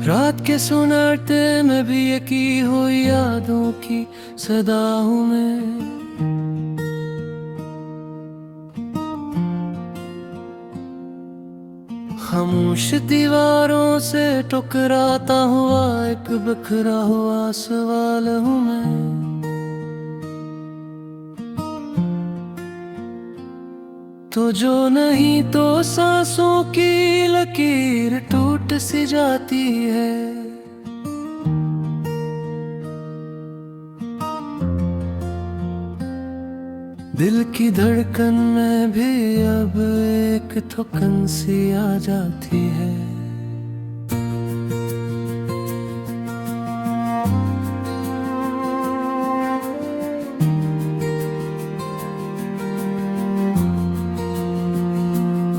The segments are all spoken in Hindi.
रात के सुनाते में भी यकी हो यादों की सदा हूँ मैं। खामोश दीवारों से टकराता हुआ एक बिखरा हुआ सवाल हूँ मैं। तो जो नहीं तो सांसों की लकीर टूट सी जाती है। दिल की धड़कन में भी अब एक थकन सी आ जाती है।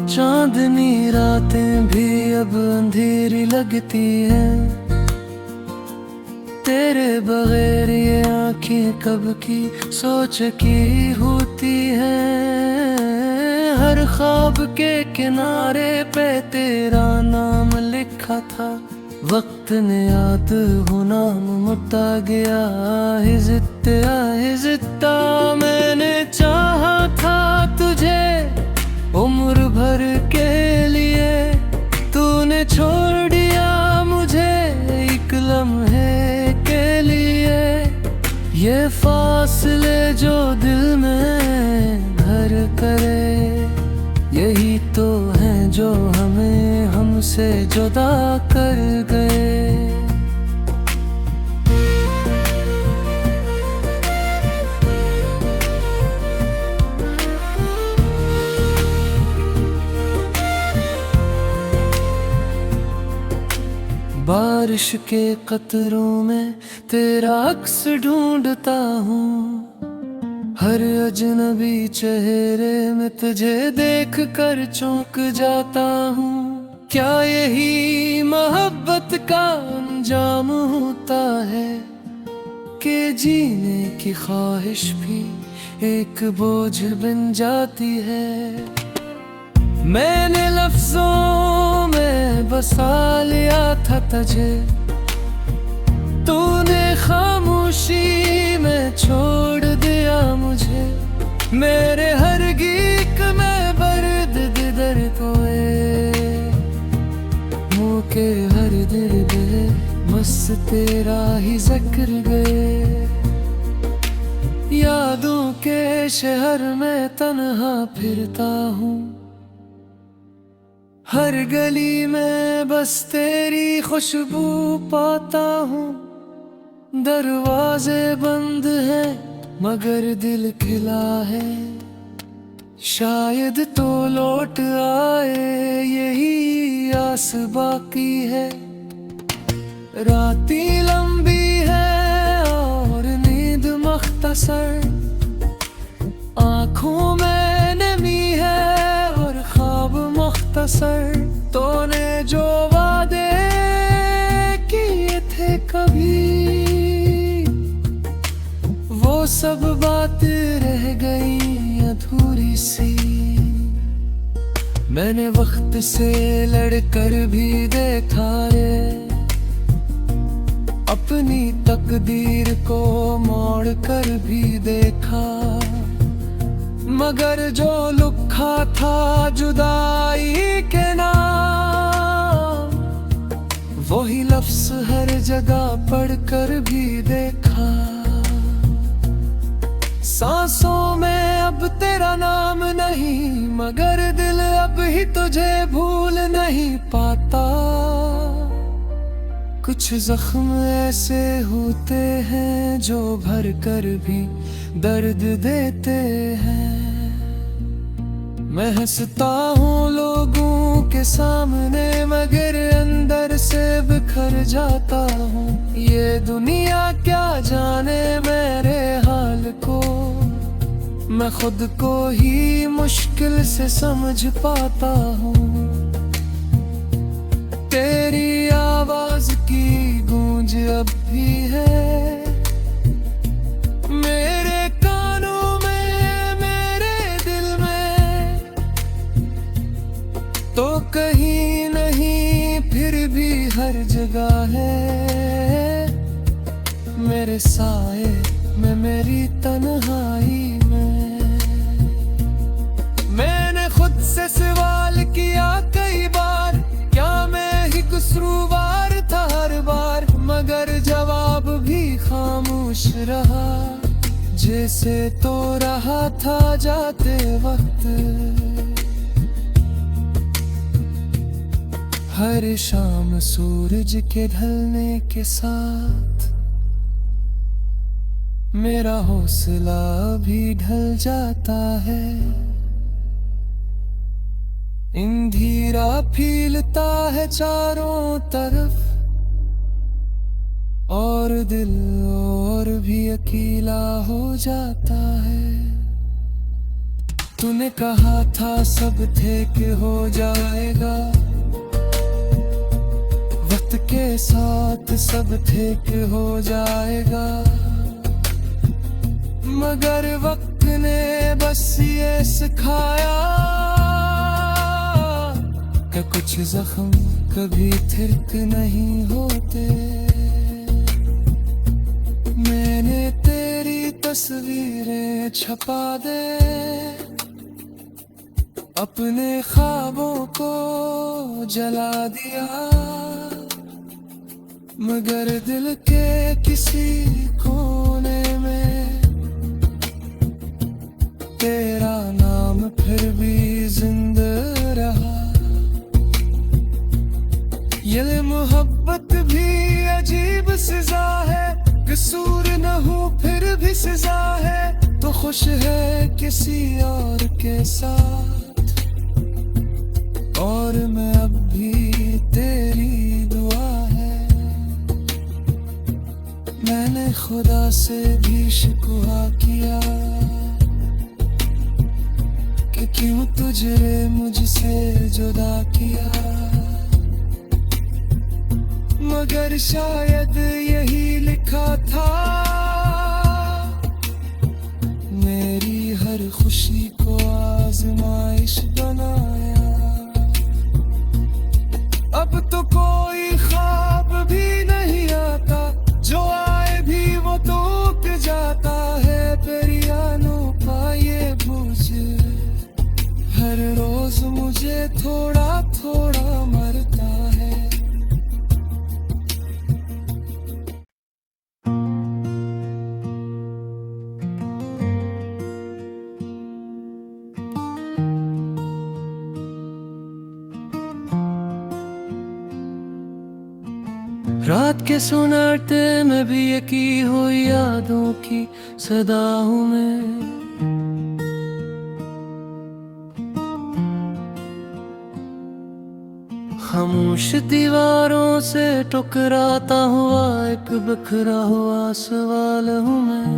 चांदनी रातें भी अब अंधेरी लगती हैं। तेरे बगैर ये आँखें कब की सोच की होती हैं। हर ख्वाब के किनारे पे तेरा नाम लिखा था। वक्त ने याद हो नाम मुटा गया। आहिस्ता मैंने चाहा था तुझे उम्र भर के लिए। तूने छोड़ दिया मुझे एक लम्हे के लिए। ये फासले जो दिल में घर करे, यही तो हैं जो हमें हमसे जुदा कर गए। बारिश के कतरों में तेरा अक्स ढूंढता हूँ। हर अजनबी चेहरे में तुझे देख कर चौंक जाता हूँ। क्या यही मोहब्बत का अंजाम होता है कि जीने की ख्वाहिश भी एक बोझ बन जाती है। मैंने लफ्जों में बसा लिया था तुझे, तूने खामोशी में छोड़ दिया मुझे। मेरे हर गीत में बर्द दर्द हुए, मुँह के हर दिल में बस तेरा ही जिक्र गए। यादों के शहर में तन्हा फिरता हूँ। हर गली में बस तेरी खुशबू पाता हूँ। दरवाजे बंद हैं मगर दिल खिला है। शायद तो लौट आए यही आस बाकी है। राती लंबी है और नींद मख्तसर। आँखों में नमी है और ख्वाब मुख्तसर। तूने जो वादे किए थे कभी, वो सब बातें रह गई अधूरी सी। मैंने वक्त से लड़कर भी देखा है, अपनी तकदीर को मोड़ कर भी देखा। मगर जो लिखा था जुदाई के नाम, वही लफ्ज हर जगह पढ़कर भी देखा। सांसों में अब तेरा नाम नहीं, मगर दिल अब ही तुझे भूल नहीं पाता। कुछ जख्म ऐसे होते हैं जो भर कर भी दर्द देते हैं। मैं हंसता हूँ लोगों के सामने मगर अंदर से बिखर जाता हूँ। ये दुनिया क्या जाने मेरे हाल को, मैं खुद को ही मुश्किल से समझ पाता हूँ। तेरी आवाज की गूंज अब भी है मेरे कानों में, मेरे दिल में। तो कहीं नहीं फिर भी हर जगह साए में, मेरी तन्हाई में। मैंने खुद से सवाल किया कई बार, क्या मैं ही कसूरवार था हर बार, मगर जवाब भी खामोश रहा, जैसे तो रहा था जाते वक्त। हर शाम सूरज के ढलने के साथ मेरा हौसला भी ढल जाता है। अंधेरा फैलता है चारों तरफ, और दिल और भी अकेला हो जाता है। तूने कहा था सब ठीक हो जाएगा, वक्त के साथ सब ठीक हो जाएगा, मगर वक्त ने बस ये सिखाया कि कुछ जख्म कभी ठीक नहीं होते। मैंने तेरी तस्वीरें छपा दे, अपने ख्वाबों को जला दिया, मगर दिल के किसी कोने में तेरा नाम फिर भी जिंदा रहा। ये मोहब्बत भी अजीब सजा है, कसूर न हो फिर भी सजा है, तो खुश है किसी और के साथ, और मैं अब भी तेरी दुआ है। मैंने खुदा से भी शिकवा किया कि क्यों तुझे मुझसे जुदा किया, मगर शायद यही लिखा था, मेरी हर खुशी को आजमाइश बनाया। अब तो कोई ख्वाब भी नहीं आता, जो आए भी वो टूट जाता है। पेरियानों का ये बोझ हर रोज मुझे थोड़ा थोड़ा मरता है। रात के सुनाते में भी यकी हो यादों की सदा हूँ मैं। खामोश दीवारों से टकराता हुआ एक बिखरा हुआ सवाल हूँ मैं।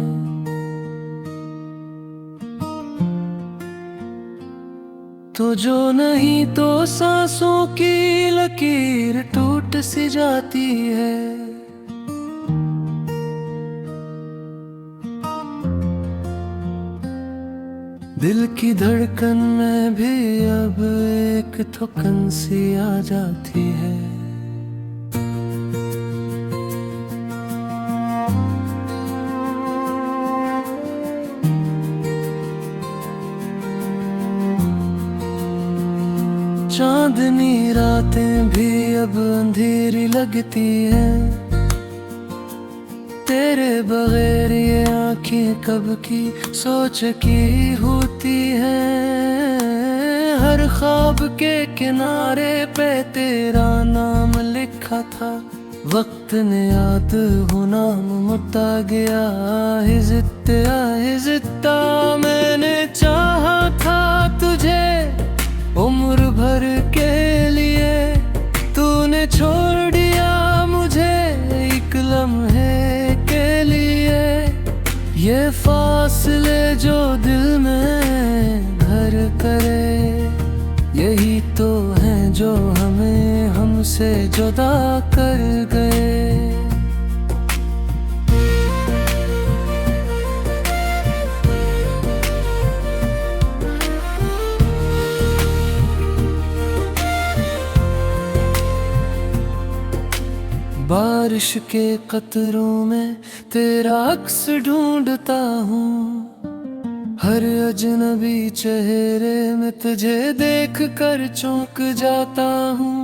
तो जो नहीं तो सांसों की लकीर टूट सी जाती है। दिल की धड़कन में भी अब एक थकन सी आ जाती है। चांदनी रातें भी अब अंधेरी लगती हैं। तेरे बगैर ये आँखें कब की सोच की होती हैं। हर ख्वाब के किनारे पे तेरा नाम लिखा था। वक्त ने याद हो नाम मुता गया। हिज़्ता मैंने चाहा था तुझे उम्र भर के लिए। तूने छोड़ दिया मुझे एक लम्हे के लिए। ये फासले जो दिल में घर करे, यही तो हैं जो हमें हमसे जुदा कर गए। बारिश के कतरों में तेरा अक्स ढूंढता हूँ। हर अजनबी चेहरे में तुझे देख कर चौंक जाता हूँ।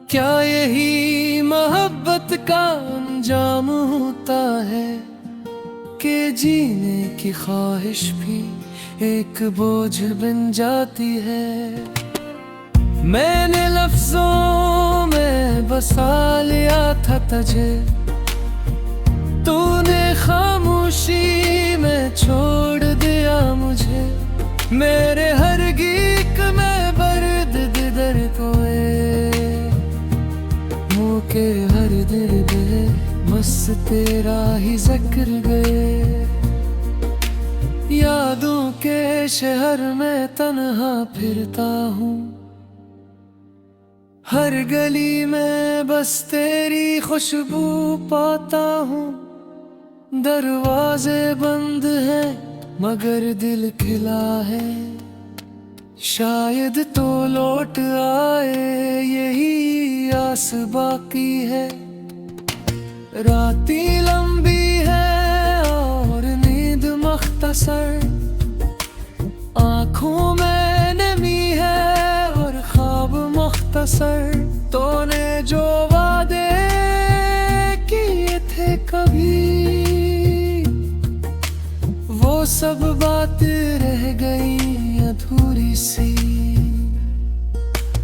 क्या यही मोहब्बत का अंजाम होता है कि जीने की ख्वाहिश भी एक बोझ बन जाती है। मैंने लफ्जों में बसा लिया था तुझे, तूने खामोशी में छोड़ दिया मुझे। मेरे हर गीत में बर्द दिदर कोए, मुँह के हर दिल में बस तेरा ही जिक्र गए। यादों के शहर में तन्हा फिरता हूँ, हर गली में बस तेरी खुशबू पाता हूँ। दरवाजे बंद हैं मगर दिल खिला है, शायद तो लौट आए यही आस बाकी है। राती लंबी है और नींद मख्तसर, आँखों में नमी है और ख्वाब मुख्तसर। तूने जो वादे किए थे कभी, वो सब बातें रह गई अधूरी सी।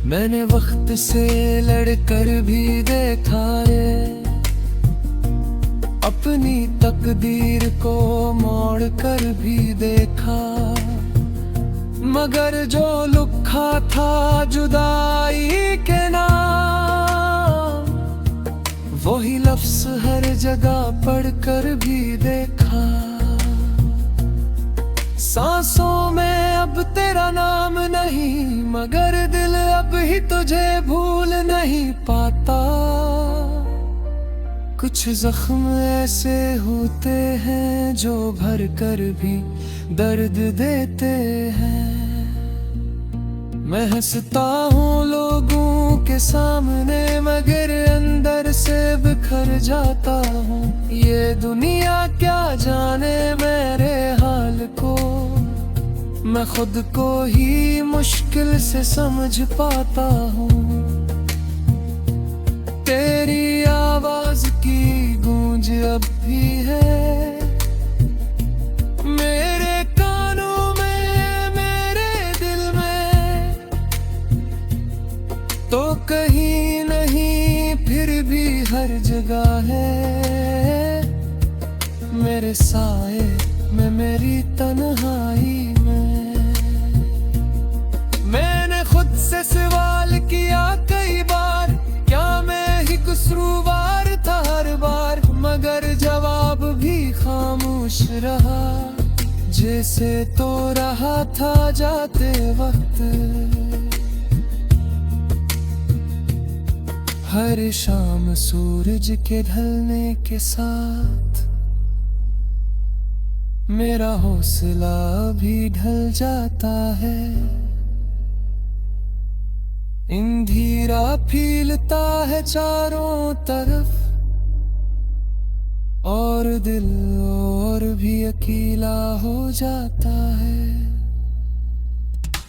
मैंने वक्त से लड़कर भी देखा है, अपनी तकदीर को मोड़ कर भी देखा। मगर जो लिखा था जुदाई के नाम, वही लफ्ज हर जगह पढ़कर भी देखा। सांसों में अब तेरा नाम नहीं, मगर दिल अब ही तुझे भूल नहीं पाता। कुछ जख्म ऐसे होते हैं जो भर कर भी दर्द देते हैं। मैं हंसता हूँ लोगों के सामने, मगर अंदर से बिखर जाता हूँ। ये दुनिया क्या जाने मेरे हाल को, मैं खुद को ही मुश्किल से समझ पाता हूँ। तेरी आवाज की गूंज अब भी है मेरे कानों में, मेरे दिल में। तो कहीं नहीं फिर भी हर जगह है, मेरे साए में, मेरी तन्हाई में। मैंने खुद से सवाल किया कई बार, क्या मैं ही कसूरवार था हर बार। मगर जवाब भी खामोश रहा, जैसे तो रहा था जाते वक्त। हर शाम सूरज के ढलने के साथ मेरा हौसला भी ढल जाता है। अंधेरा फैलता है चारों तरफ, और दिल और भी अकेला हो जाता है।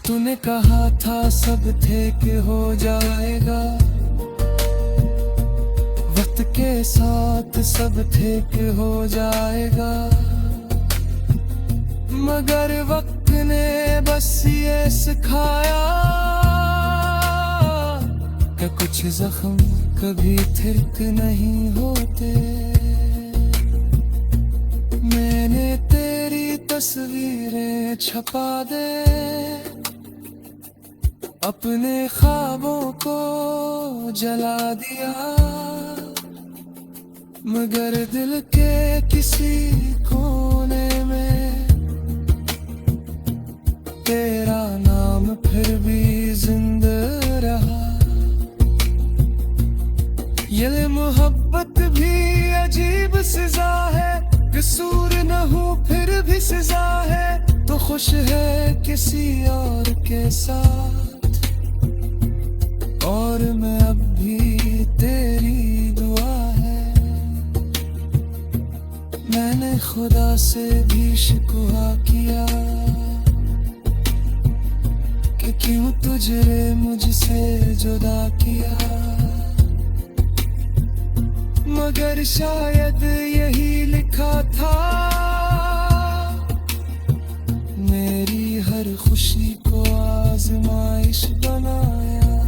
तूने कहा था सब ठीक हो जाएगा, वक्त के साथ सब ठीक हो जाएगा। मगर वक्त ने बस ये सिखाया कि कुछ जख्म कभी ठीक नहीं होते। मैंने तेरी तस्वीरें छपा दे, अपने ख्वाबों को जला दिया। मगर दिल के किसी कोने में तेरा नाम फिर भी जिंदा रहा। ये मोहब्बत भी अजीब सजा है, कसूर न हो फिर भी सजा है। तो खुश है किसी और के साथ, और मैं अब भी तेरी दुआ है। मैंने खुदा से भी शिकवा किया कि क्यों तुझे मुझसे जुदा किया, मगर शायद यही लिखा था, मेरी हर खुशी को आजमाइश बनाया।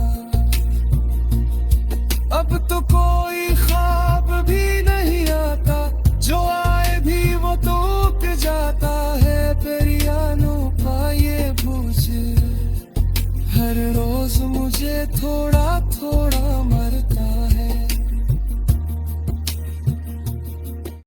अब तो कोई ख्वाब भी नहीं आता, जो आए भी वो तो उठ जाता है। पेरियानो पाए पूछ, हर रोज मुझे थोड़ा